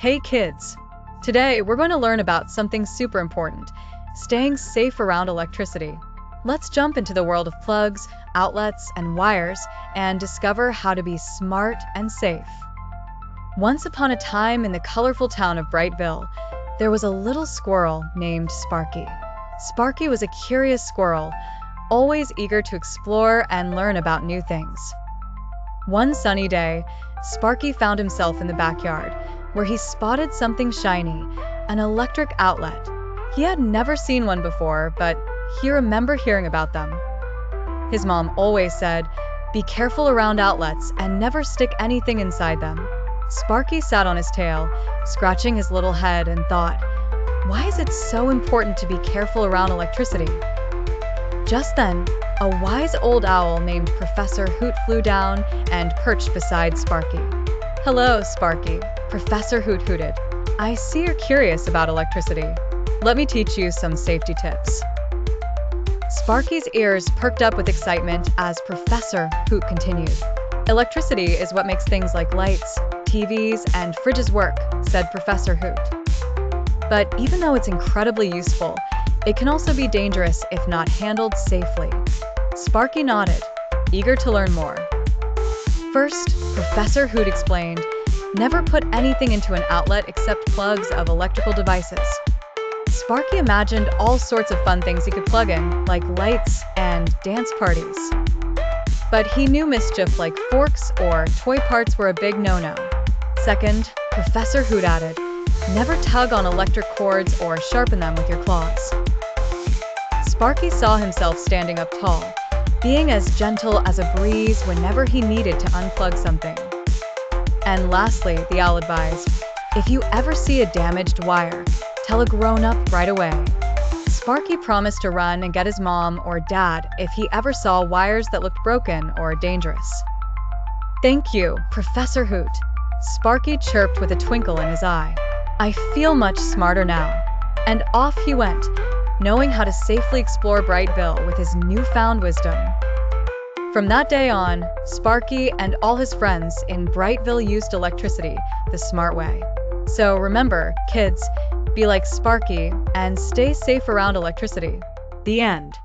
Hey kids! Today we're going to learn about something super important, staying safe around electricity. Let's jump into the world of plugs, outlets, and wires and discover how to be smart and safe. Once upon a time in the colorful town of Brightville, there was a little squirrel named Sparky. Sparky was a curious squirrel, always eager to explore and learn about new things. One sunny day, Sparky found himself in the backyard, where he spotted something shiny, an electric outlet. He had never seen one before, but he remembered hearing about them. His mom always said, "Be careful around outlets and never stick anything inside them." Sparky sat on his tail, scratching his little head, and thought, why is it so important to be careful around electricity? Just then, a wise old owl named Professor Hoot flew down and perched beside Sparky. "Hello, Sparky," Professor Hoot hooted. "I see you're curious about electricity. Let me teach you some safety tips." Sparky's ears perked up with excitement as Professor Hoot continued. "Electricity is what makes things like lights, TVs, and fridges work," said Professor Hoot. "But even though it's incredibly useful, it can also be dangerous if not handled safely." Sparky nodded, eager to learn more. First, Professor Hoot explained, never put anything into an outlet except plugs of electrical devices. Sparky imagined all sorts of fun things he could plug in, like lights and dance parties. But he knew mischief like forks or toy parts were a big no-no. Second, Professor Hoot added, never tug on electric cords or sharpen them with your claws. Sparky saw himself standing up tall, being as gentle as a breeze whenever he needed to unplug something. And lastly, the owl advised, if you ever see a damaged wire, tell a grown-up right away. Sparky promised to run and get his mom or dad if he ever saw wires that looked broken or dangerous. "Thank you, Professor Hoot," Sparky chirped with a twinkle in his eye. "I feel much smarter now." And off he went, knowing how to safely explore Brightville with his newfound wisdom. From that day on, Sparky and all his friends in Brightville used electricity the smart way. So remember, kids, be like Sparky and stay safe around electricity. The end.